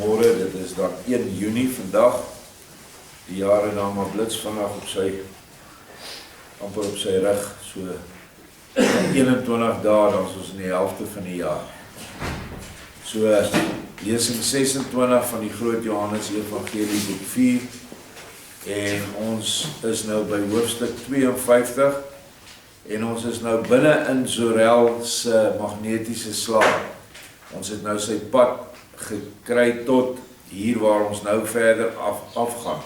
Goeiemôre, dit is dan 1 Junie vandag. Die jaar het dan maar blits vandag amper op sy rug, so 21 dae, dan is ons in die helfte van die jaar. So, lesing 26 van die Groot Johannes Evangelie boek 4, en ons is nou by hoofstuk 52, en ons is nou binne in Zorel se magnetiese slaap. Ons het nou sy pad gekry tot hier waar ons nou verder afgaan.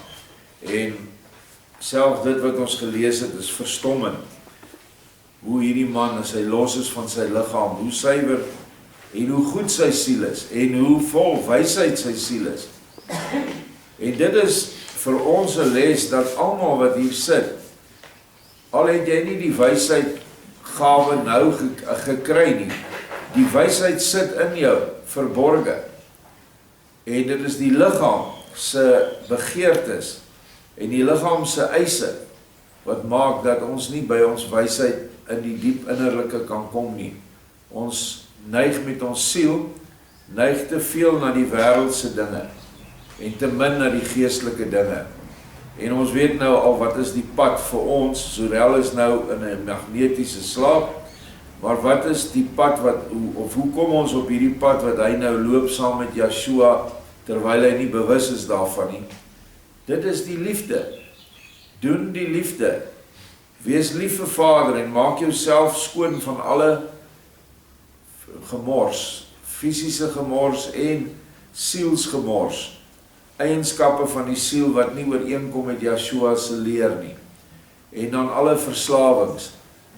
En selfs dit wat ons gelees het is verstommend. Hoe hierdie man, as hy los is van sy liggaam, hoe suiwer en hoe goed sy siel is, en hoe vol wysheid sy siel is. En dit is vir ons 'n les dat almal wat hier sit, al het jy nie die wysheid gawe nou gekry nie, die wysheid sit in jou, verborge. En dit is die liggaam se begeertes en die liggaam se eise wat maak dat ons nie by ons wysheid in die diep innerlike kan kom nie. Ons neig met ons siel, neig te veel na die wêreldse dinge en te min na die geestelike dinge. En ons weet nou al wat is die pad vir ons. Zorel is nou in 'n magnetiese slaap. Maar wat is die pad hoe kom ons op hierdie pad wat hy nou loop saam met Yeshua, terwyl hy nie bewus is daarvan nie? Dit is die liefde. Doen die liefde. Wees lief vir Vader en maak jouself skoon van alle gemors, fisiese gemors en sielsgemors. Eienskappe van die siel wat nie ooreenkom met Yeshua se leer nie. En dan alle verslawings.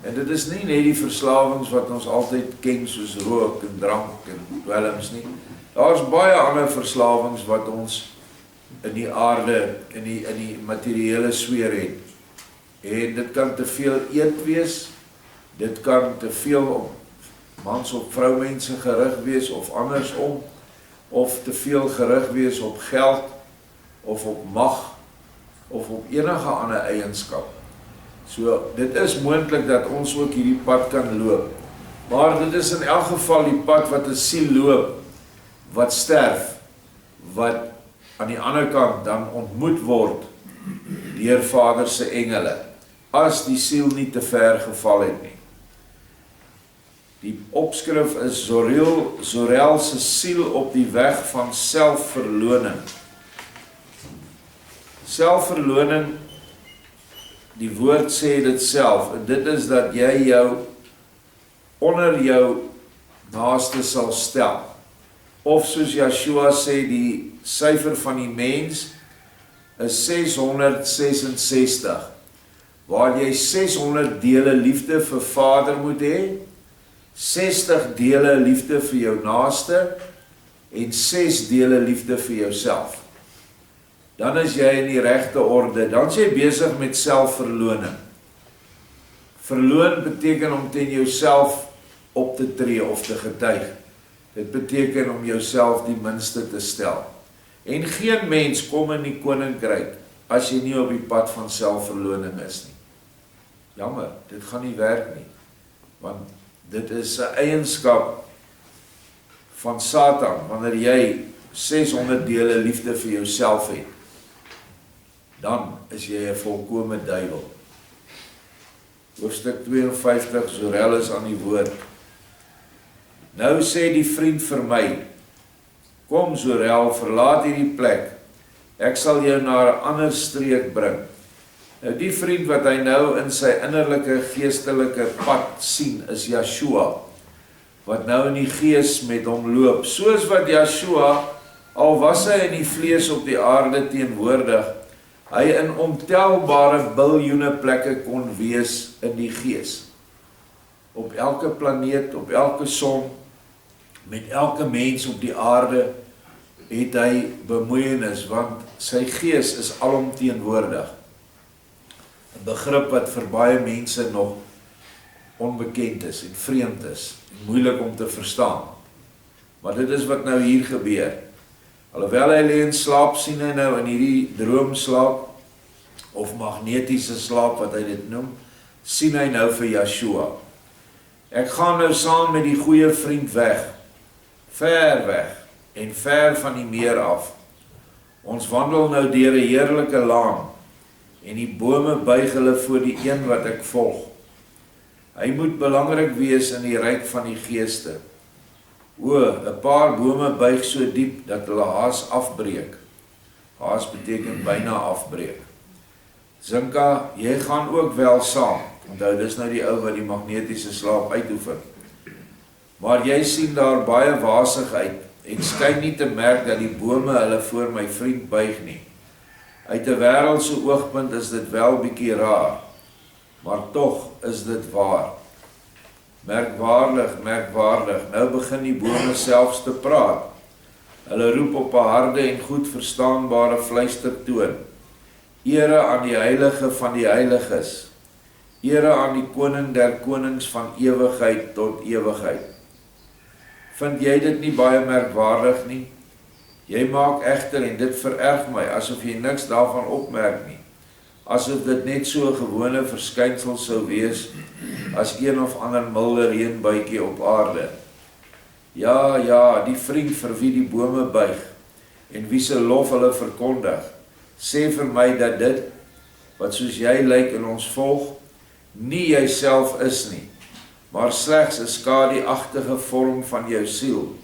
En dit is nie net die verslawings wat ons altyd ken, soos rook en drank en dwelms nie. Daar is baie ander verslawings wat ons in die aarde, in die materiële sfeer het. En dit kan te veel eet wees, dit kan te veel op mans op vroumense gerig wees, of andersom, of te veel gerig wees op geld, of op mag, of op enige ander eienskap. So, dit is moontlik dat ons ook hierdie pad kan loop. Maar dit is in elk geval die pad wat 'n siel loop, wat sterf, wat aan die ander kant dan ontmoet word deur Vader se engele, as die siel nie te ver geval het nie. Die opskrif is Zorel se siel op die weg van selfverloning. Selfverloning, die woord sê dit self, en dit is dat jy jou onder jou naaste sal stel. Of soos Yeshua sê, die syfer van die mens is 666, waar jy 600 dele liefde vir Vader moet hê, 60 dele liefde vir jou naaste, en 6 dele liefde vir jouself. Dan is jy in die regte orde, dan is jy besig met selfverloning. Verloon beteken om teen jouself op te tree of te getuig. Dit beteken om jouself die minste te stel. En geen mens kom in die koninkryk as jy nie op die pad van selfverloning is nie. Jammer, dit gaan nie werk nie. Want dit is 'n eienskap van Satan, wanneer jy 600 dele liefde vir jouself het. Dan is jy 'n volkome duiwel. Hoofstuk 52, Zorel is aan die woord. Nou sê die vriend vir my, kom Zorel, verlaat hierdie plek, ek sal jou na 'n ander streek bring. Nou die vriend wat hy nou in sy innerlike geestelike pad sien, is Yeshua, wat nou in die gees met hom loop, soos wat Yeshua, al was hy in die vlees op die aarde teenwoordig, hy in ontelbare biljoene plekke kon wees in die gees. Op elke planeet, op elke son, met elke mens op die aarde, het hy bemoeienis, want sy gees is alomteenwoordig. 'n Begrip wat vir baie mense nog onbekend is en vreemd is, en moeilik om te verstaan. Maar dit is wat nou hier gebeur. Alhoewel hy lê in slaap, sien hy nou in hierdie droomslaap, of magnetiese slaap wat hy dit noem, sien hy nou vir Yeshua. Ek gaan nou saam met die goeie vriend weg, ver weg, en ver van die meer af. Ons wandel nou deur 'n heerlike laan, en die bome buig hulle voor die een wat ek volg. Hy moet belangrik wees in die ryk van die geeste. O, 'n paar bome buig so diep dat hulle haas afbreek. Haas beteken byna afbreek. Zinka, jy gaan ook wel saam. Onthou, dis nou die ou wat die magnetiese slaap uitoefen. Maar jy sien daar baie wasigheid en skyn nie te merk dat die bome hulle voor my vriend buig nie. Uit 'n wêreldse oogpunt is dit wel bietjie raar, maar tog is dit waar. Merkwaardig, merkwaardig, nou begin die bome selfs te praat. Hulle roep op 'n harde en goed verstaanbare fluistertoon. Ere aan die heilige van die heiliges. Ere aan die koning der konings van ewigheid tot ewigheid. Vind jy dit nie baie merkwaardig nie? Jy maak egter, en dit vererg my, asof jy niks daarvan opmerk nie. Asof dit net so 'n gewone verskynsel sou wees, as een of ander milde reënbuitjie op aarde. Ja, ja, die vriend vir wie die bome buig, en wie se lof hulle verkondig, sê vir my dat dit, wat soos jy lyk en ons volg, nie jouself is nie, maar slegs 'n skaduagtige vorm van jou siel,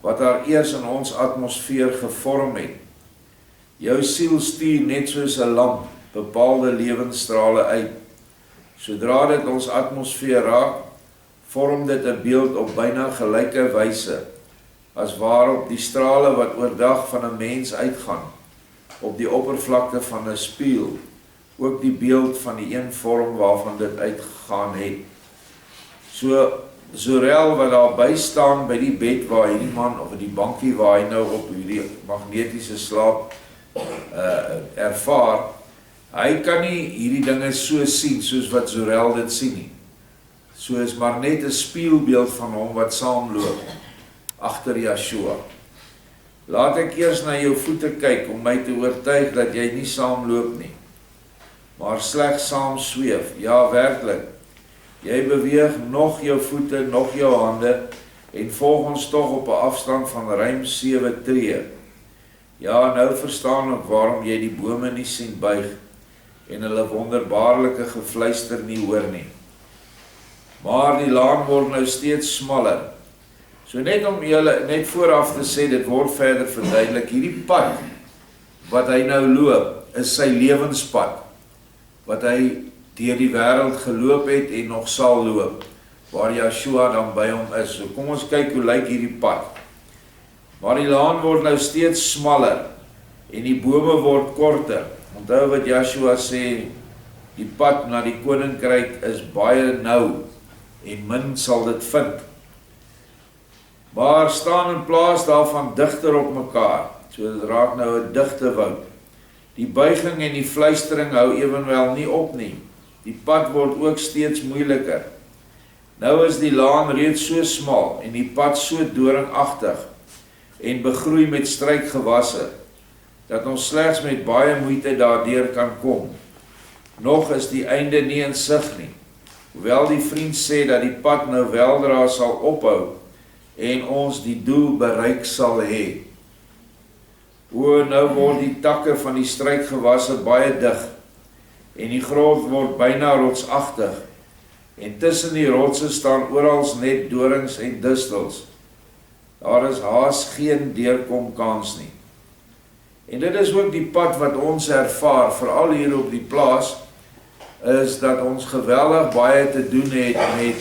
wat haar eers in ons atmosfeer gevorm het. Jou siel stuur net soos 'n lamp bepaalde lewensstrale uit. Sodra dit ons atmosfeer raak, vorm dit 'n beeld op byna gelyke wyse, as waarop die strale wat oordag van 'n mens uitgaan, op die oppervlakte van 'n spieël, ook die beeld van die een vorm waarvan dit uitgegaan het. So Zorel wat daar by staan by die bed waar hierdie man, of die bankie waar hy nou op hierdie magnetiese slaap ervaar, hy kan nie hierdie dinge so sien soos wat Zorel dit sien nie. So is maar net 'n spieelbeeld van hom wat saamloop agter Yeshua. Laat ek eers na jou voete kyk om my te oortuig dat jy nie saamloop nie, maar slegs saam sweef. Ja, werklik. Jy beweeg nog jou voete, nog jou hande, en volg ons tog op 'n afstand van ruim 7 tree. Ja, nou verstaan ek waarom jy die bome nie sien buig, en hulle wonderbaarlike gefluister nie hoor nie. Maar die laan word nou steeds smaller. So net om julle net vooraf te sê, dit word verder verduidelik, hierdie pad wat hy nou loop, is sy lewenspad, wat hy deur die wêreld geloop het en nog sal loop, waar Yeshua dan by hom is. So kom ons kyk hoe lyk hierdie pad. Maar die laan word nou steeds smaller, en die bome word korter. Onthou wat Yeshua sê, die pad na die koninkryk is baie nou, en min sal dit vind. Maar staan in plaas daarvan digter op mekaar, so dit raak nou 'n digte woud. Die buiging en die fluistering hou ewenwel nie op nie. Die pad word ook steeds moeiliker. Nou is die laan reeds so smal en die pad so doringagtig en begroei met struikgewasse, dat ons slegs met baie moeite daardeur kan kom. Nog is die einde nie in sig nie, hoewel die vriend sê dat die pad nou weldra sal ophou en ons die doel bereik sal hê. O, nou word die takke van die struikgewasse baie dig, en die grond word byna rotsagtig, en tussen die rotse staan orals net dorings en distels. Daar is haas geen deurkomkans nie. En dit is ook die pad wat ons ervaar, veral hier op die plaas, is dat ons geweldig baie te doen het met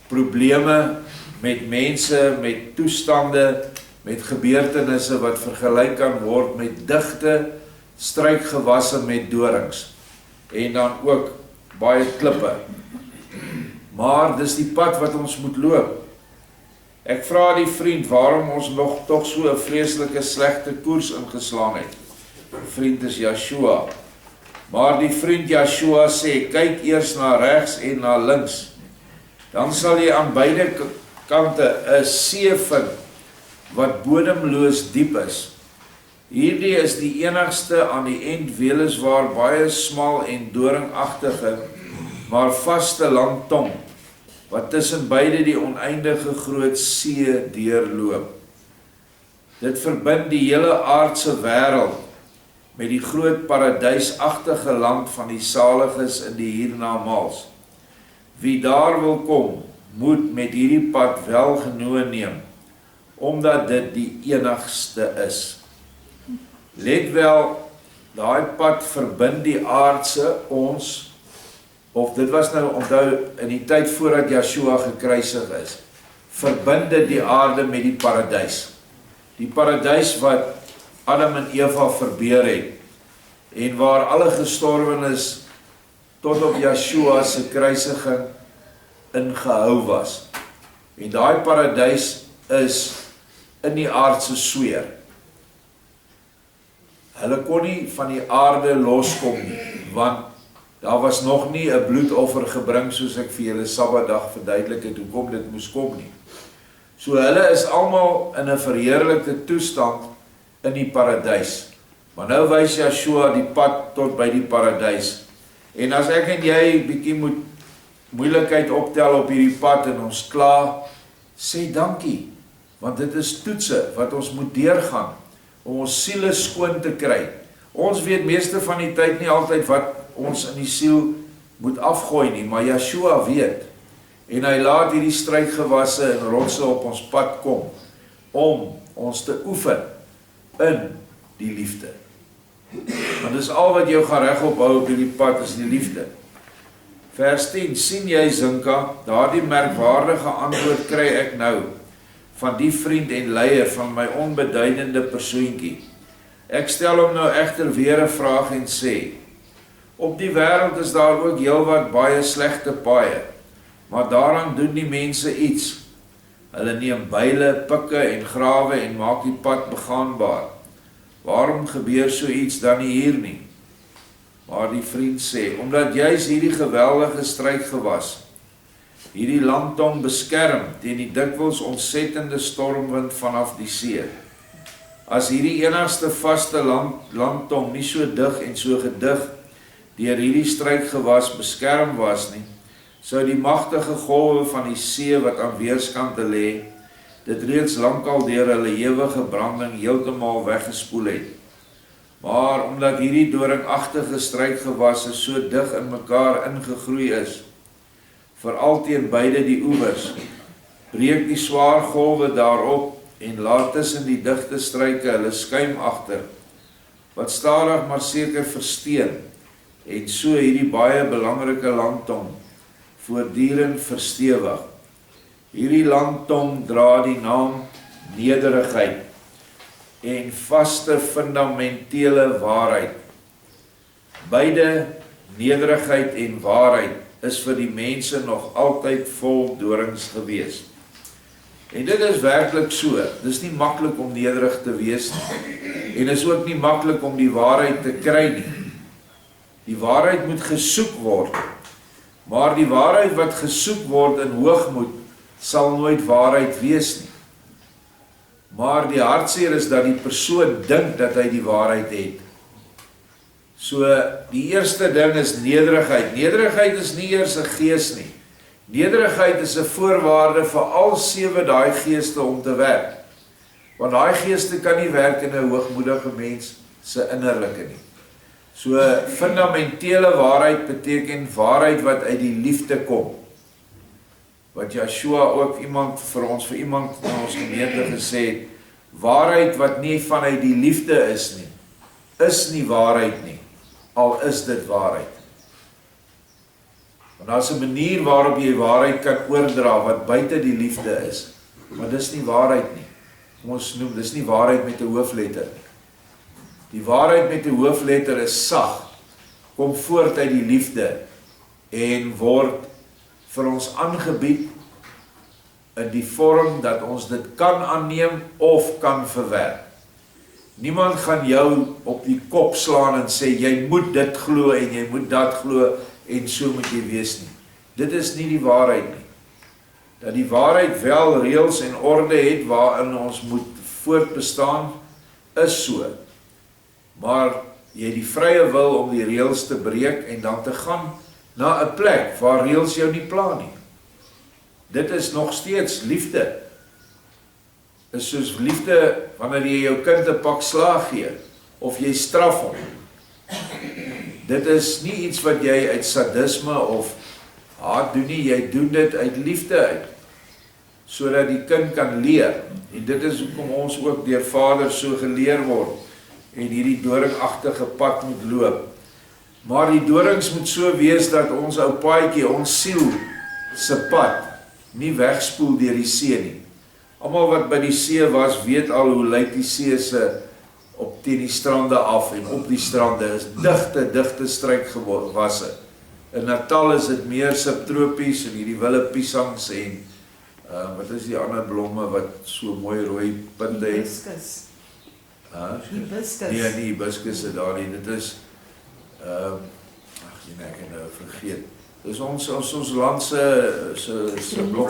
probleme, met mense, met toestande, met gebeurtenisse wat vergelyk kan word met digte struikgewasse met dorings, en dan ook baie klippe. Maar dis die pad wat ons moet loop. Ek vra die vriend waarom ons nog tog so 'n vreeslike slegte koers ingeslaan het. Die vriend is Yeshua. Maar die vriend Yeshua sê, kyk eers na regs en na links. Dan sal jy aan beide kante 'n see vind wat bodemloos diep is. Hierdie is die enigste aan die end weliswaar baie smal en doringagtige, maar vaste lang tong, wat tussen beide die oneindige groot see deurloop. Dit verbind die hele aardse wêreld met die groot paradysagtige land van die saliges in die hiernamaals. Wie daar wil kom, moet met hierdie pad welgenoe neem, omdat dit die enigste is. Let wel, daai pad verbind die aardse ons, of dit was nou onthou in die tyd voordat Yeshua gekruisig is, verbind dit die aarde met die paradys. Die paradys wat Adam en Eva verbeur het, en waar alle gestorwenes tot op Yeshua se kruisiging ingehou was. En daai paradys is in die aardse sweer. Hulle kon nie van die aarde loskom nie, want daar was nog nie 'n bloedoffer gebring soos ek vir julle Sabbatdag verduidelik het hoekom dit moes kom nie. So hulle is almal in 'n verheerlikte toestand in die paradys. Maar nou wys Yeshua die pad tot by die paradys. En as ek en jy bietjie moet moeilikheid optel op hierdie pad en ons kla, sê dankie, want dit is toetse wat ons moet deurgaan om ons siele skoon te kry. Ons weet meeste van die tyd nie altyd wat ons in die siel moet afgooi nie, maar Yeshua weet. En hy laat hierdie struikgewasse en rotse op ons pad kom om ons te oefen in die liefde. Want dis al wat jou gaan regop hou op hierdie pad is die liefde. Vers 10, sien jy Zinka, daardie merkwaardige antwoord kry ek nou van die vriend en leier van my onbeduidende persoontjie. Ek stel hom nou egter weer 'n vraag en sê, op die wêreld is daar ook heelwat baie slegte paaie, maar daaraan doen die mense iets. Hulle neem byle, pikke en grawe en maak die pad begaanbaar. Waarom gebeur so iets dan nie hier nie? Maar die vriend sê, omdat juis hierdie geweldige struikgewas hierdie landtong beskerm teen die dikwels ontsettende stormwind vanaf die see. As hierdie enigste vaste landtong nie so dig en so gedig deur hierdie struikgewas beskerm was nie, sou die magtige golwe van die see wat aan weerskante lê, dit reeds lankal deur hulle ewige branding heeltemal weggespoel het. Maar omdat hierdie doringagtige struikgewasse so dig in mekaar ingegroei is, veral teen beide die oewers, breek die swaar golwe daarop en laat tussen die digte struike hulle skuim agter, wat stadig maar seker versteen, en so hierdie baie belangrike landtong voortdurend verstewig. Hierdie landtong dra die naam nederigheid en vaste fundamentele waarheid. Beide nederigheid en waarheid is vir die mense nog altyd vol dorings gewees. En dit is werklik so. Dit is nie maklik om nederig te wees nie. En is ook nie maklik om die waarheid te kry nie. Die waarheid moet gesoek word. Maar die waarheid wat gesoek word in hoogmoed sal nooit waarheid wees nie. Maar die hartseer is dat die persoon dink dat hy die waarheid het. So, die eerste ding is nederigheid. Nederigheid is nie eers 'n gees nie. Nederigheid is 'n voorwaarde vir al 7 daai geeste om te werk. Want daai geeste kan nie werk in 'n hoogmoedige mens se innerlike nie. So, fundamentele waarheid beteken waarheid wat uit die liefde kom. Wat Yeshua ook vir iemand in ons gemeente gesê het, waarheid wat nie vanuit die liefde is nie waarheid nie, al is dit waarheid. Want daar is 'n manier waarop jy waarheid kan oordra wat buite die liefde is, maar dis nie waarheid nie. Ons noem, dis nie waarheid met 'n hoofletter. Die waarheid met 'n hoofletter is sag, kom voort uit die liefde en word vir ons aangebied in die vorm dat ons dit kan aanneem of kan verwerp. Niemand gaan jou op die kop slaan en sê, jy moet dit glo en jy moet dat glo en so moet jy wees nie. Dit is nie die waarheid nie. Dat die waarheid wel reëls en orde het waarin ons moet voortbestaan, is so. Maar jy het die vrye wil om die reëls te breek en dan te gaan na 'n plek waar reëls jou nie pla nie. Dit is nog steeds liefde. Is soos liefde wanneer jy jou kind 'n pak slaag gee, of jy straf hom. Dit is nie iets wat jy uit sadisme of haat doen nie, jy doen dit uit liefde uit, sodat die kind kan leer. En dit is hoekom ons ook deur vaders so geleer word, en hierdie doringagtige pad moet loop. Maar die dorings moet so wees dat ons ou paadjie, ons siel se pad, nie wegspoel deur die see nie. Almal wat by die see was, weet al hoe lyk die see se op teen die strande af en op die strande is digte struikgewasse. In Natal is dit meer subtropies en hierdie wille piesangs en wat is die ander blomme wat so mooi rooi punte het? Hibiscus. Hibiscus. Nee, nie hibiscus is daar nie. Dit is ek het nou vergeet. Dis ons land se blom.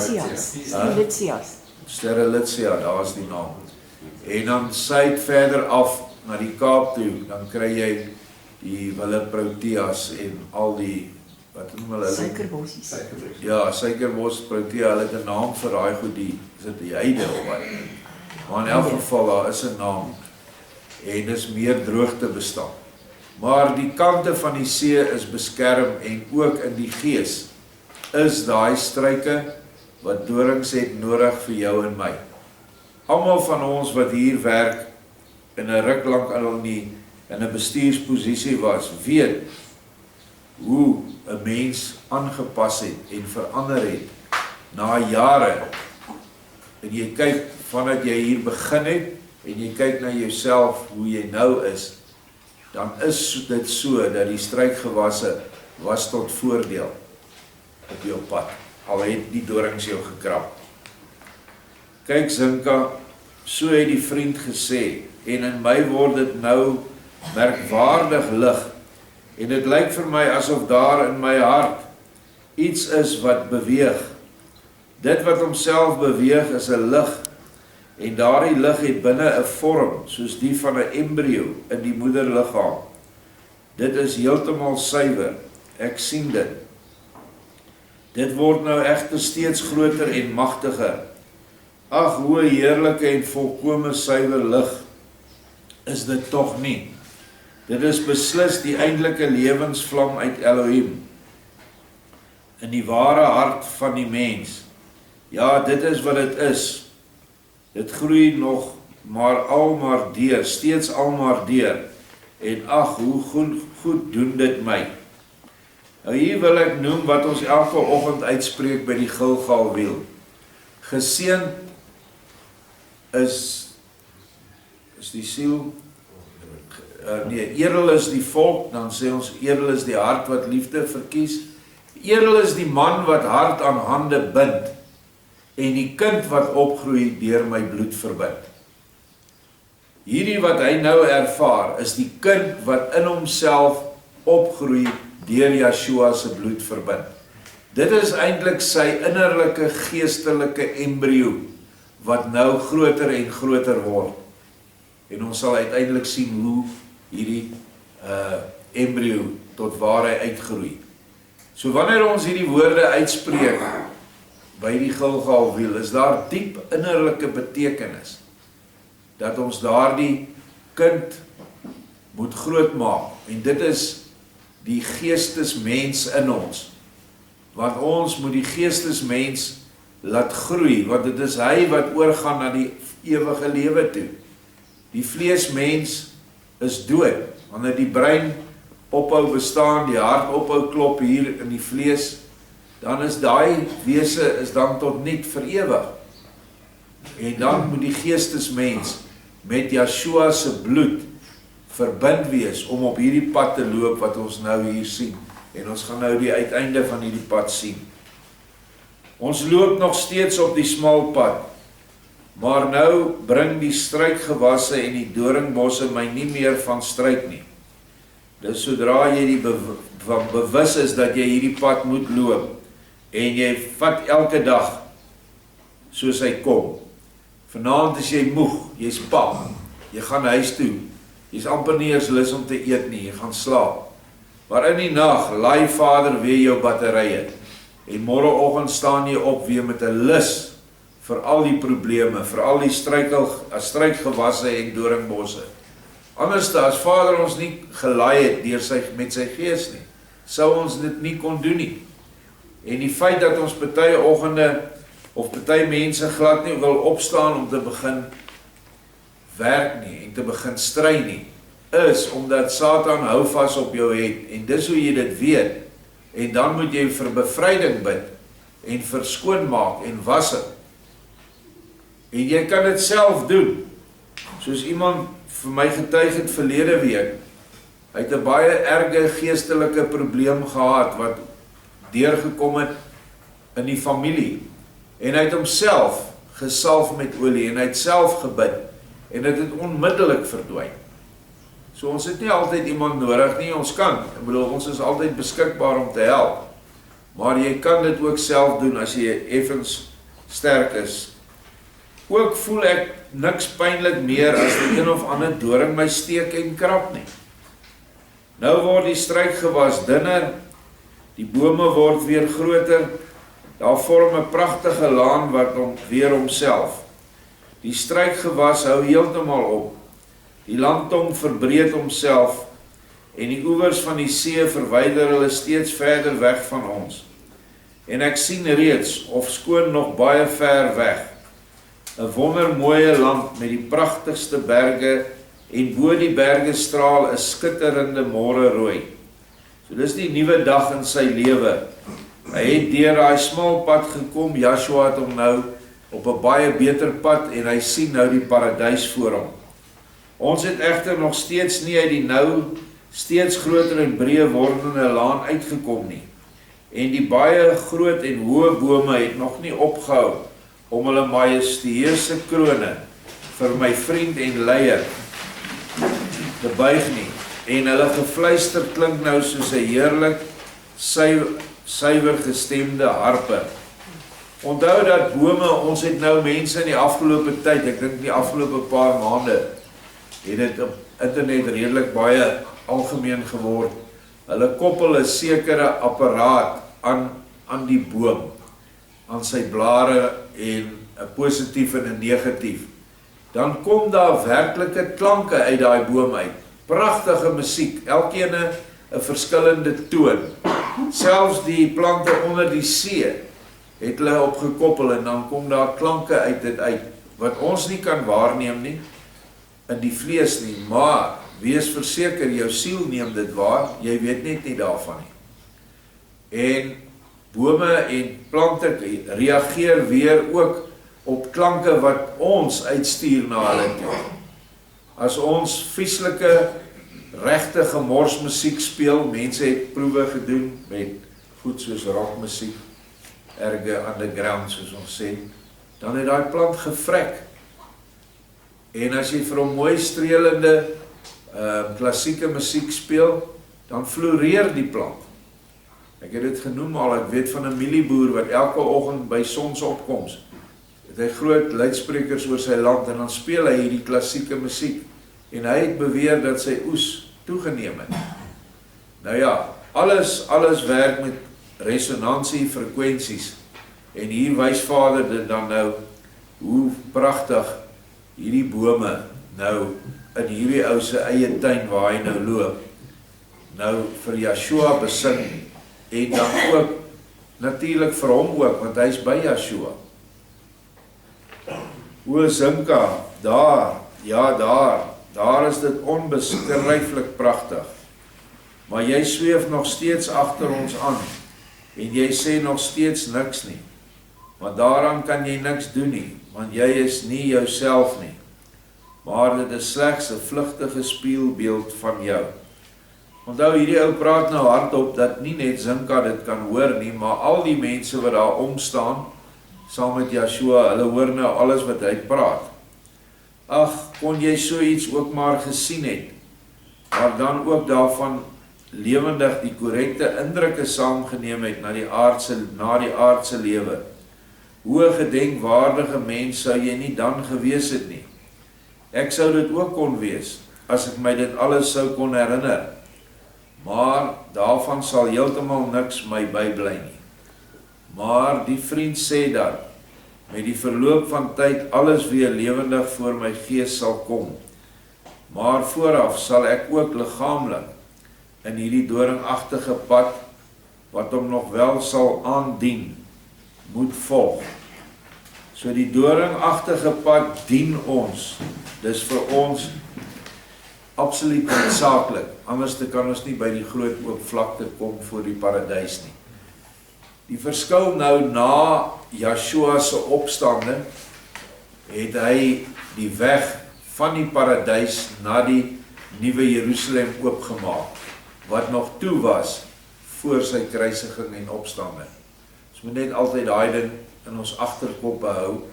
Sterelitia, daar is die naam. En dan suid verder af na die Kaap toe, dan kry jy die wille proteas en al die, wat noem hulle? Suikerbossies. Ja, suikerbos, protea, hulle het 'n naam vir daai goed, is dit die heide of wat? Maar in elk geval, daar is 'n naam. En dis meer droogte bestaan. Maar die kante van die see is beskerm en ook in die gees is daai struike wat dorings het nodig vir jou en my. Almal van ons wat hier werk in 'n ruk lank al nie in 'n bestuursposisie was, weet hoe 'n mens aangepas het en verander het na jare. En jy kyk vandat jy hier begin het en jy kyk na jouself hoe jy nou is, dan is dit so dat die struikgewasse was tot voordeel op jou pad, al het die dorings jou gekrap. Kyk Zinka, so het die vriend gesê, en in my word dit nou merkwaardig lig, en dit lyk vir my asof daar in my hart iets is wat beweeg. Dit wat homself beweeg is 'n lig, en daardie lig het binne 'n vorm, soos die van 'n embrio in die moederliggaam. Dit is heeltemal suiwer, ek sien dit. Dit word nou egter steeds groter en magtiger. Ag, hoe heerlike en volkome suiwer lig is dit tog nie. Dit is beslis die eintlike lewensvlam uit Elohim, in die ware hart van die mens. Ja, dit is wat dit is. Dit groei nog maar deur, steeds maar deur. En ag, hoe goed doen dit my. Nou hier wil ek noem wat ons elke oggend uitspreek by die Gilgalwiel. Geseënd is die siel, edel is die volk, dan sê ons edel is die hart wat liefde verkies. Edel is die man wat hart aan hande bind, en die kind wat opgroei deur my bloed verbind. Hierdie wat hy nou ervaar, is die kind wat in homself opgroei deur Yeshua se bloed verbind. Dit is eintlik sy innerlike geestelike embrio, wat nou groter en groter word. En ons sal uiteindelik sien hoe hierdie embrio tot waar hy uitgroei. So wanneer ons hierdie woorde uitspreek by die Gilgalwiel, is daar diep innerlike betekenis dat ons daardie kind moet grootmaak, en dit is die geestesmens in ons, want ons moet die geestesmens laat groei, want dit is hy wat oorgaan na die ewige lewe toe. Die vleesmens is dood, wanneer die brein ophou bestaan, die hart ophou klop hier in die vlees, dan is daai wese is dan tot niet vir ewig. En dan moet die geestesmens met Yeshua se bloed verbind wees om op hierdie pad te loop wat ons nou hier sien. En ons gaan nou die uiteinde van hierdie pad sien. Ons loop nog steeds op die smal pad, maar nou bring die struikgewasse en die doringbosse my nie meer van stryd nie. Dus sodra jy bewus is dat jy hierdie pad moet loop, en jy vat elke dag soos hy kom. Vanaand is jy moeg, jy's pap, jy gaan huis toe, jy's amper nie eens lus om te eet nie, jy gaan slaap. Maar in die nag laai Vader weer jou batterye, en môreoggend staan jy op weer met 'n lus vir al die probleme, vir al die struikgewasse en doringbosse. Anders as Vader ons nie gelaai het met sy gees nie, sou ons dit nie kon doen nie. En die feit dat ons party oggende of party mense glad nie wil opstaan om te begin werk nie en te begin stry nie, is omdat Satan hou vas op jou het, en dis hoe jy dit weet, en dan moet jy vir bevryding bid, en vir skoonmaak en wassing, en jy kan dit self doen, soos iemand vir my getuig het verlede week, hy het 'n baie erge geestelike probleem gehad, wat deurgekom het in die familie, en hy het homself gesalf met olie, en hy het self gebid, en dit het onmiddellik verdwyn. So ons het nie altyd iemand nodig nie, ons kan, ek bedoel, ons is altyd beskikbaar om te help, maar jy kan dit ook self doen as jy effens sterk is. Ook voel ek niks pynlik meer as die een of ander doring my steek en krap nie. Nou word die struikgewas dunner, die bome word weer groter, daar vorm 'n pragtige laan wat weer homself. Die struikgewas hou heeltemal op, die landtong verbreed homself, en die oewers van die see verwyder hulle steeds verder weg van ons. En ek sien reeds, of skoon nog baie ver weg, 'n wondermooie land met die pragtigste berge, en bo die berge straal 'n skitterende môre rooi. So dis die nuwe dag in sy lewe. Hy het deur daai smal pad gekom, Joshua het hom nou op 'n baie beter pad, en hy sien nou die paradys voor hom. Ons het egter nog steeds nie uit die nou steeds groter en breë wordende laan uitgekom nie, en die baie groot en hoë bome het nog nie opgehou om hulle majestueuse krone vir my vriend en leier te buig nie, en hulle gefluister klink nou soos 'n heerlik suiwer gestemde harpe. Onthou dat bome, ons het nou mense in die afgelope tyd, ek dink die afgelope paar maande, het dit op internet redelik baie algemeen geword. Hulle koppel 'n sekere apparaat aan die boom, aan sy blare, en 'n positief en 'n negatief. Dan kom daar werklike klanke uit daai boom uit. Pragtige musiek, elkeen 'n verskillende toon. Selfs die plante onder die see het hulle opgekoppel, en dan kom daar klanke uit dit uit, wat ons nie kan waarneem nie, in die vlees nie, maar wees verseker, jou siel neem dit waar, jy weet net nie daarvan nie. En bome en plante reageer weer ook op klanke wat ons uitstuur na hulle toe. As ons vieslike, regte gemorsmusiek speel, mense het proewe gedoen met goed soos rockmusiek, erge underground soos ons sê, dan het daai plant gevrek. En as jy vir hom mooi strelende klassieke musiek speel, dan floreer die plant. Ek het dit genoem al, ek weet van 'n mielieboer wat elke oggend by sonsopkoms het hy groot luidsprekers oor sy land, en dan speel hy hierdie klassieke musiek, en hy het beweer dat sy oes toegeneem het. Nou ja, alles werk met resonansie frekwensies, en hier wys Vader dit dan nou, hoe pragtig hierdie bome nou in hierdie ou se eie tuin waar hy nou loop, nou vir Joshua besing, en dan ook natuurlik vir hom ook, want hy is by Joshua. O Zinka, daar is dit onbeskryflik pragtig, maar jy sweef nog steeds agter ons aan, en jy sê nog steeds niks nie, want daaraan kan jy niks doen nie, want jy is nie jouself nie, maar dit is slegs 'n vlugtige spieelbeeld van jou. Onthou, hierdie ou praat nou hardop, dat nie net Zinka dit kan hoor nie, maar al die mense wat daar omstaan, saam met Joshua, hulle hoor nou alles wat hy praat. Ag, kon jy so iets ook maar gesien het, maar dan ook daarvan lewendig die korrekte indrukke saamgeneem het na die aardse lewe. Hoe 'n gedenkwaardige mens sou jy nie dan gewees het nie. Ek sou dit ook kon wees, as ek my dit alles sou kon herinner, maar daarvan sal heeltemal niks my bybly nie. Maar die vriend sê dat, met die verloop van tyd alles weer lewendig voor my gees sal kom. Maar vooraf sal ek ook liggaamlik in hierdie doringagtige pad, wat hom nog wel sal aandien, moet volg. So die doringagtige pad dien ons, dis vir ons absoluut noodsaaklik, anders kan ons nie by die groot oop vlakte kom voor die paradys nie. Die verskil nou na Yeshua se opstanding, het hy die weg van die paradys na die nuwe Jerusalem oopgemaak, wat nog toe was voor sy kruisiging en opstanding. Ons moet net altyd daai ding in ons agterkop behou,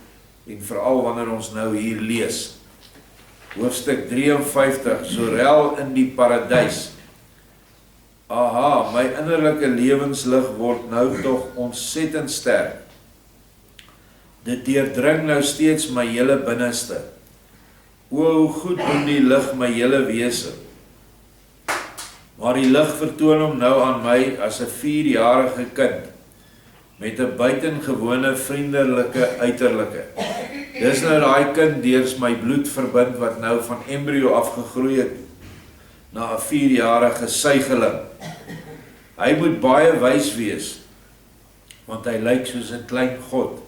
en veral wanneer ons nou hier lees. Hoofstuk 53, Zorel in die paradys. Aha, my innerlike lewenslig word nou tog ontsettend sterk. Dit deurdring nou steeds my hele binneste. O, hoe goed doen die lig my hele wese. Maar die lig vertoon hom nou aan my as 'n 4-jarige kind, met 'n buitengewone vriendelike uiterlike. Dis nou daai kind deurs my bloed verbind, wat nou van embryo afgegroei het, na 'n 4-jarige suigeling. Hy moet baie wys wees, want hy lyk soos 'n klein God,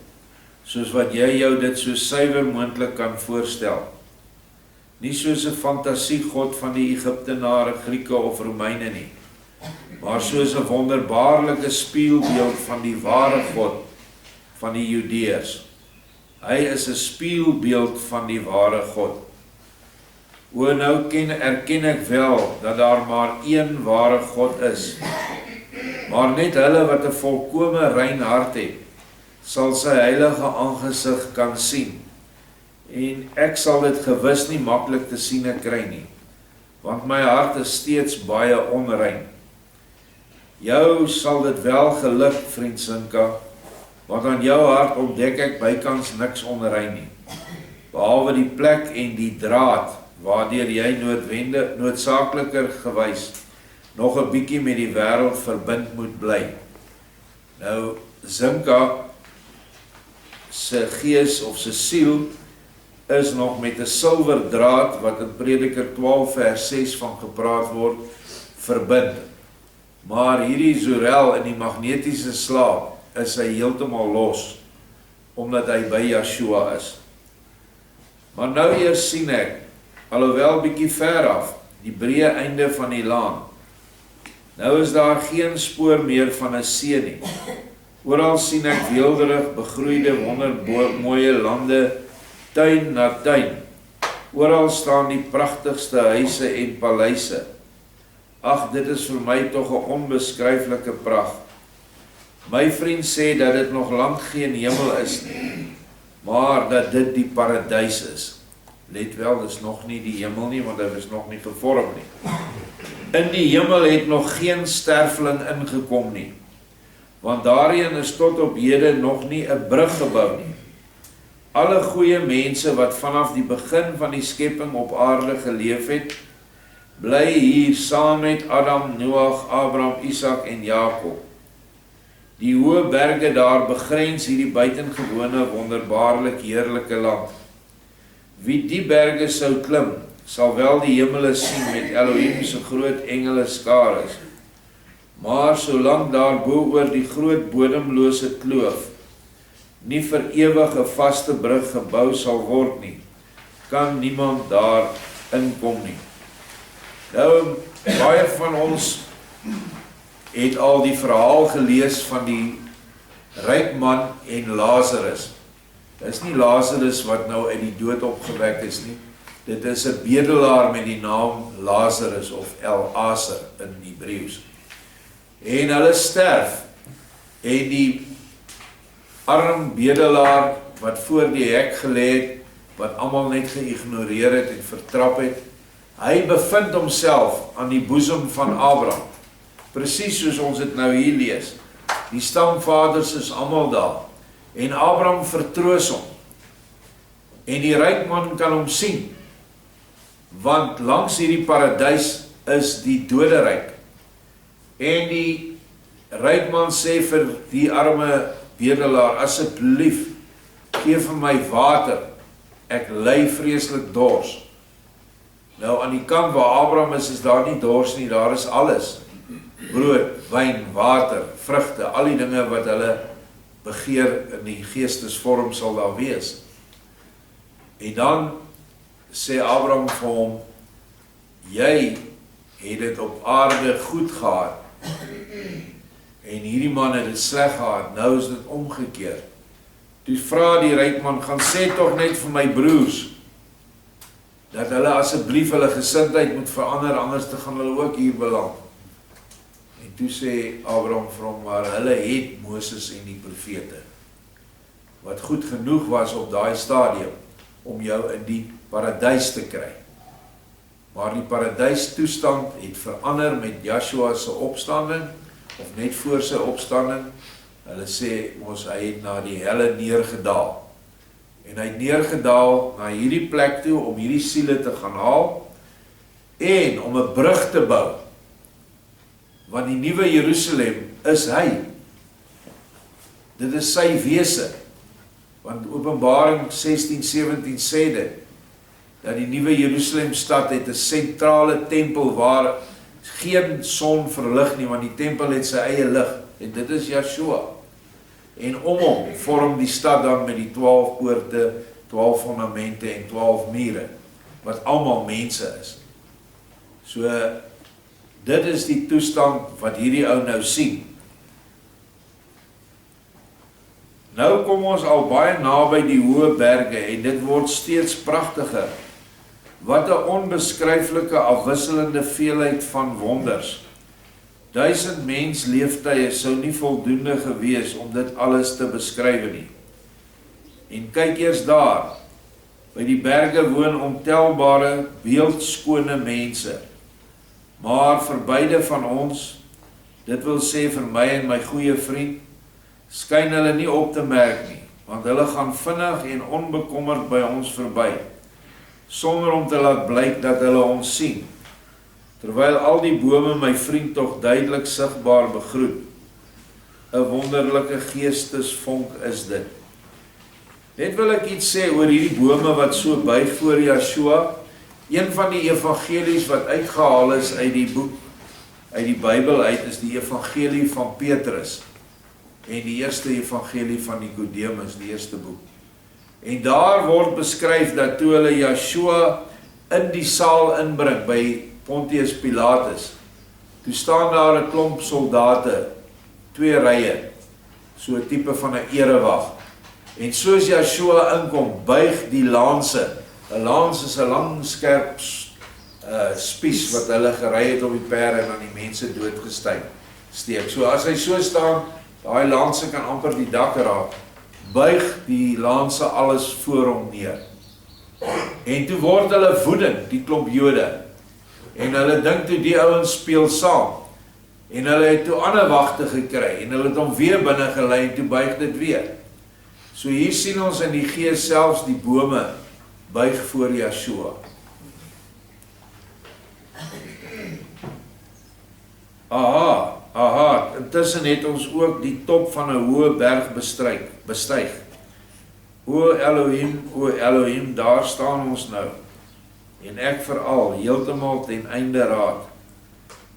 soos wat jy jou dit so suiwer moontlik kan voorstel. Nie soos 'n fantasiegod van die Egiptenare, Grieke of Romeine nie, maar soos 'n wonderbaarlike spieelbeeld van die ware God van die Judeërs. Hy is 'n spieelbeeld van die ware God. O, nou erken ek wel dat daar maar een ware God is, maar net hulle wat 'n volkome rein hart het, sal sy heilige aangesig kan sien. En ek sal dit gewis nie maklik te sien kry nie, want my hart is steeds baie onrein. Jou sal dit wel geluk, vriend Sinka, want aan jou hart ontdek ek bykans niks onrein nie, behalwe die plek en die draad, waardeur jy noodsaakliker gewys nog 'n bietjie met die wêreld verbind moet bly. Nou, Sinka se gees of se siel is nog met 'n silwer draad, wat in Prediker 12 vers 6 van gepraat word, verbind. Maar hierdie Zorel in die magnetiese slaap, is hy heeltemal los, omdat hy by Yeshua is. Maar nou eers sien ek, alhoewel bietjie ver af, die breë einde van die laan. Nou is daar geen spoor meer van 'n see nie. Oral sien ek weelderig begroeide wondermooie lande, tuin na tuin. Oral staan die pragtigste huise en paleise. Ag, dit is vir my tog 'n onbeskryflike pragt. My vriend sê dat dit nog lank geen hemel is nie, maar dat dit die paradys is. Let wel, dit is nog nie die hemel nie, want dit is nog nie gevorm nie. In die hemel het nog geen sterfeling ingekom nie, want daarin is tot op hede nog nie 'n brug gebou nie. Alle goeie mense wat vanaf die begin van die skepping op aarde geleef het, bly hier saam met Adam, Noag, Abraham, Isak en Jakob. Die hoë berge daar begrens hierdie buitengewone wonderbaarlik heerlike land. Wie die berge sou klim, sal wel die hemele sien met Elohim se groot engele skares. Maar solank daar bo oor die groot bodemlose kloof nie vir ewig 'n vaste brug gebou sal word nie, kan niemand daar inkom nie. Nou, baie van ons het al die verhaal gelees van die ryk man en Lazarus. Dit is nie Lazarus wat nou uit die dood opgewek is nie. Dit is 'n bedelaar met die naam Lazarus of El-Aser in Hebreëus. En hulle sterf, en die arm bedelaar wat voor die hek gelê het, wat almal net geïgnoreer het en vertrap het, hy bevind homself aan die boesem van Abraham. Presies soos ons dit nou hier lees. Die stamvaders is almal daar, en Abraham vertroos hom. En die ryk man kan hom sien, want langs hierdie paradys is die doderyk. En die ryk man sê vir die arme bedelaar, asseblief, gee vir my water, ek ly vreeslik dors. Nou aan die kant waar Abraham is daar nie dors nie, daar is alles. Brood, wyn, water, vrugte, al die dinge wat hulle begeer in die geestesvorm sal daar wees. En dan sê Abraham vir hom, jy het dit op aarde goed gehad, en hierdie man het dit sleg gehad, nou is dit omgekeer. Toe vra die ryk man, gaan sê tog net vir my broers, dat hulle asseblief hulle gesindheid moet verander, anders te gaan hulle ook hier beland. En toe sê Abraham vir hom, maar hulle het Moses en die profete, wat goed genoeg was op daai stadium, om jou in die paradys te kry. Maar die paradijstoestand het verander met Joshua se opstanding, of net voor sy opstanding. Hulle sê, ons hy het na die helle neergedaal. En hy het neergedaal na hierdie plek toe, om hierdie siele te gaan haal, en om 'n brug te bou. Want die nuwe Jerusalem is hy. Dit is sy wese. Want Openbaring 16:17 sê dit, dat die nuwe Jerusalem stad het 'n sentrale tempel waar geen son verlig nie, want die tempel het sy eie lig, en dit is Yeshua. En om hom vorm die stad dan met die 12 poorte, 12 fondamente en 12 mure, wat almal mense is. So, dit is die toestand wat hierdie ou nou sien. Nou kom ons al baie naby die hoë berge, en dit word steeds pragtiger. Wat 'n onbeskryflike afwisselende veelheid van wonders. 1000 mensleeftye sou nie voldoende gewees om dit alles te beskryf nie. En kyk eers daar, by die berge woon ontelbare, beeldskone mense. Maar vir beide van ons, dit wil sê vir my en my goeie vriend, skyn hulle nie op te merk nie, want hulle gaan vinnig en onbekommerd by ons verby, sonder om te laat blyk dat hulle ons sien, terwyl al die bome my vriend tog duidelik sigbaar begroet. 'n Wonderlike geestesvonk is dit. Net wil ek iets sê oor hierdie bome wat so buig voor Yeshua. Een van die evangelies wat uitgehaal is uit die boek, uit die Bybel uit, is die evangelie van Petrus, en die eerste evangelie van Nicodemus, die eerste boek. En daar word beskryf dat toe hulle Yeshua in die saal inbring by Pontius Pilatus, toe staan daar 'n klomp soldate, 2 rye, so 'n tipe van 'n erewag. En soos Yeshua inkom, buig die lanse. 'n Lans is 'n lang skerp spies wat hulle gery het op die perde en aan die mense doodgesteek steek. So as hy so staan, daai lanse kan amper die dak raak, buig die lanse alles voor hom neer. En toe word hulle woedend, die klomp Jode, en hulle dink toe die ouens speel saam, en hulle het toe ander wagte gekry, en hulle het hom weer binne gelei, en toe buig dit weer. So hier sien ons in die gees selfs die bome buig voor Yeshua. Aha, intussen het ons ook die top van 'n hoë berg bestyg. O Elohim, daar staan ons nou, en ek veral, heeltemal ten einde raad.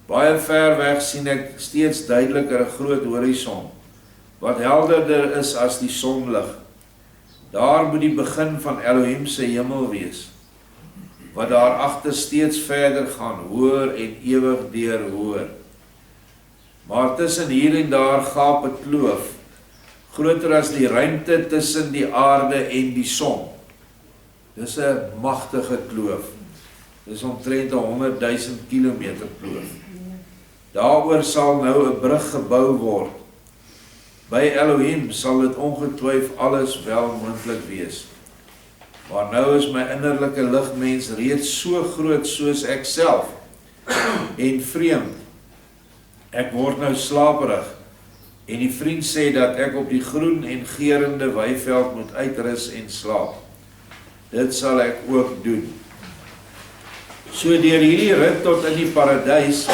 Baie ver weg sien ek steeds duideliker 'n groot horison, wat helderder is as die sonlig. Daar moet die begin van Elohim se hemel wees, wat daar agter steeds verder gaan, hoër en ewig deur hoër. Maar tussen hier en daar gaap 'n kloof, groter as die ruimte tussen die aarde en die son. Dis 'n magtige kloof. Dis omtrent 100.000 kilometer kloof. Daaroor sal nou 'n brug gebou word. By Elohim sal dit ongetwyfeld alles wel moontlik wees. Maar nou is my innerlike ligmens reeds so groot soos ek self, en vreemd. Ek word nou slaperig, en die vriend sê dat ek op die groen en geurende weiveld moet uitrus en slaap. Dit sal ek ook doen. So deur hierdie rit tot in die paradys,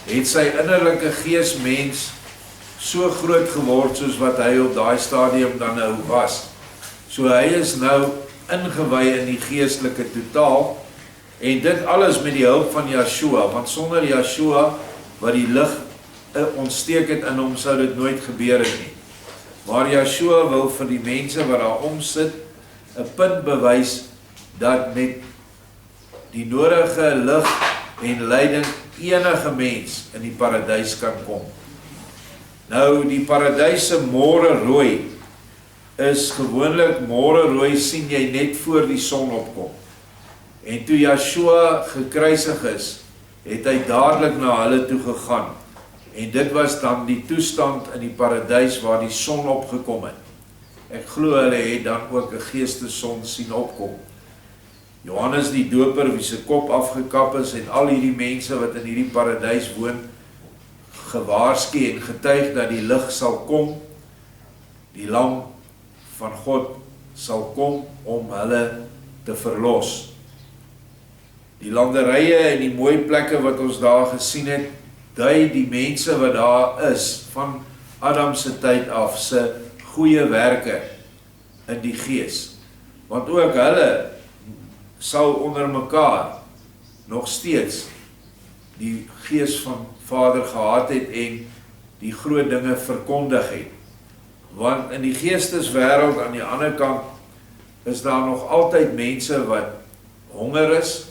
het sy innerlike geesmens so groot geword soos wat hy op daai stadium dan nou was. So hy is nou ingewy in die geestelike totaal, en dit alles met die hulp van Yeshua, want sonder Yeshua, wat die lig ontsteek het in hom, sou dit nooit gebeur het nie. Maar Yeshua wil vir die mense wat daar omsit, 'n punt bewys, dat met die nodige lig en leiding enige mens in die paradys kan kom. Nou, die paradys se môre rooi is gewoonlik môre rooi sien jy net voor die son opkom. En toe Yeshua gekruisig is, het hy dadelik na hulle toe gegaan. En dit was dan die toestand in die paradys waar die son opgekom het. Ek glo hulle het dan ook 'n geestesson sien opkom. Johannes die Doper, wie se kop afgekap is, en al hierdie mense wat in hierdie paradys woon, gewaarsku en getuig dat die lig sal kom, die lam van God sal kom om hulle te verlos. Die landerye en die mooi plekke wat ons daar gesien het, dui die mense wat daar is, van Adam se tyd af, se goeie werke in die gees. Want ook hulle sal onder mekaar nog steeds die gees van Vader gehad het en die groot dinge verkondig het. Want in die geesteswêreld aan die ander kant is daar nog altyd mense wat honger is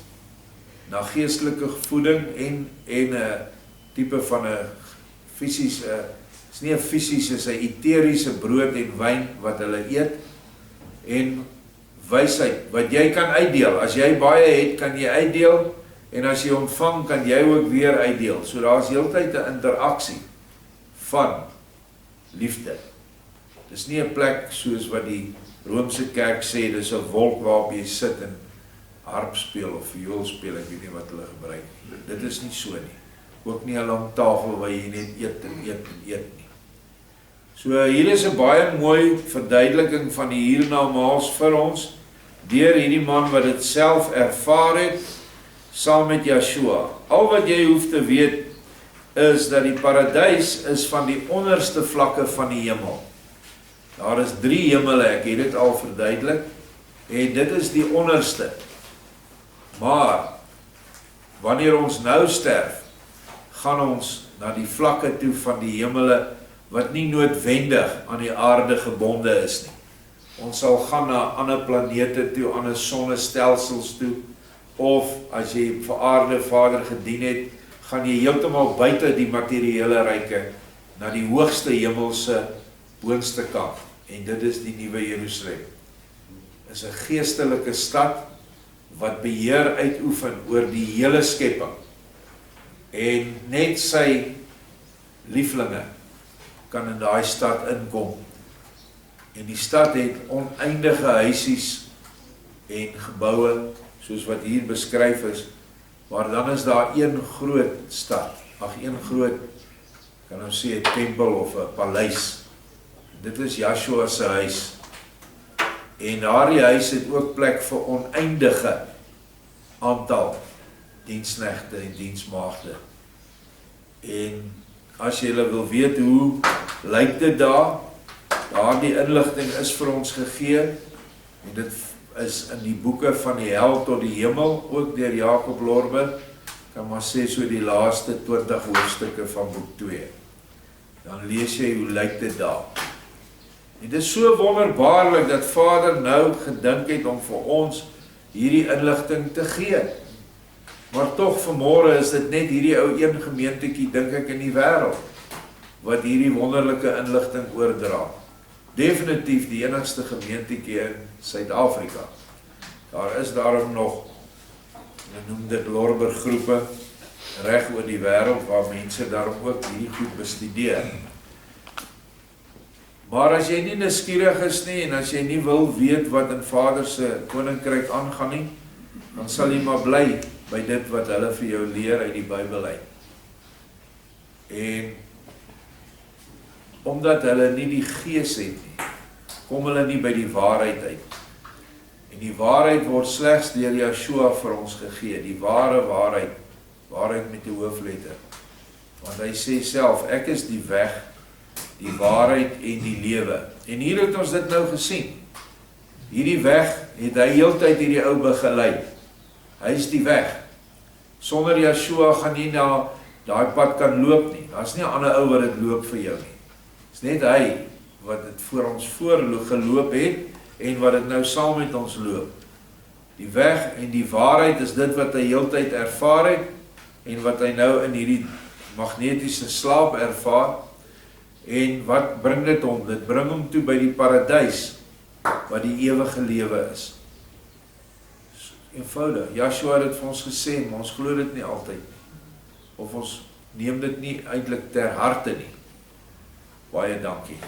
na geestelike voeding en 'n tipe van 'n fisiese, is nie 'n fisiese, is 'n eteriese brood en wyn wat hulle eet, en wysheid wat jy kan uitdeel. As jy baie het, kan jy uitdeel, en as jy ontvang, kan jy ook weer uitdeel. So daar is heeltyd 'n interaksie van liefde. Dis nie 'n plek soos wat die Romeinse kerk sê, dis 'n wolk waarop jy sit en harp speel of viool speel, ek weet nie wat hulle gebruik. Dit is nie so nie. Ook nie 'n lang tafel waar jy net eet en eet en eet nie. So hier is 'n baie mooi verduideliking van die hiernamaals vir ons, deur hierdie man wat dit self ervaar het, saam met Yeshua. Al wat jy hoef te weet, is dat die paradys is van die onderste vlakke van die hemel. Daar is 3 hemele, ek het dit al verduidelik, en dit is die onderste. Maar, wanneer ons nou sterf, gaan ons na die vlakke toe van die hemele, wat nie noodwendig aan die aarde gebonde is nie. Ons sal gaan na ander planete toe, ander sonnestelsels toe, of as jy vir aarde Vader gedien het, gaan jy heeltemal buite die materiële ryke, na die hoogste hemelse boonste kant, en dit is die Nuwe Jerusalem. Is 'n geestelike stad, wat beheer uitoefen oor die hele skepping, en net sy lieflinge kan in daai stad inkom. En die stad het oneindige huisies en geboue, soos wat hier beskryf is, maar dan is daar een groot stad, een groot, kan ons sê 'n tempel of 'n paleis. Dit is Yeshua se huis. En daardie huis het ook plek vir oneindige aantal diensknegte en diensmaagde. En as jy wil weet hoe lyk dit daar, daardie inligting is vir ons gegee, en dit is in die boeke van die hel tot die hemel, ook deur Jacob Lorber, kan maar sê so die laaste 20 hoofstukke van boek 2. Dan lees jy hoe lyk dit daar. En dit is so wonderbaarlik dat Vader nou gedink het om vir ons hierdie inligting te gee. Maar tog vanmôre is dit net hierdie ou een gemeentetjie, dink ek, in die wêreld, wat hierdie wonderlike inligting oordra. Definitief die enigste gemeentetjie in Suid-Afrika. Daar is daarom nog, hulle noem dit Lorber-groepe, reg oor die wêreld, waar mense daarom ook hierdie goed bestudeer. Maar as jy nie nuuskierig is nie, en as jy nie wil weet wat in Vader se koninkryk aangaan nie, dan sal jy maar bly by dit wat hulle vir jou leer uit die Bybel uit. En omdat hulle nie die gees het nie, kom hulle nie by die waarheid uit. En die waarheid word slegs deur Yeshua vir ons gegee, die ware waarheid, waarheid met die hoofletter. Want hy sê self, ek is die weg, die waarheid en die lewe. En hier het ons dit nou gesien. Hierdie weg het hy heeltyd hierdie ou begeleid. Hy is die weg. Sonder Yeshua gaan nie na daai pad kan loop nie. Daar's nie 'n ander ou wat dit loop vir jou nie. Dis net hy wat dit voor ons geloop het en wat dit nou saam met ons loop. Die weg en die waarheid is dit wat hy heeltyd ervaar het en wat hy nou in hierdie magnetiese slaap ervaar. En wat bring dit hom? Dit bring hom toe by die paradys wat die ewige lewe is. Eenvoudig. Yeshua het dit vir ons gesê, maar ons glo dit nie altyd. Of ons neem dit nie eintlik ter harte nie. Baie dankie.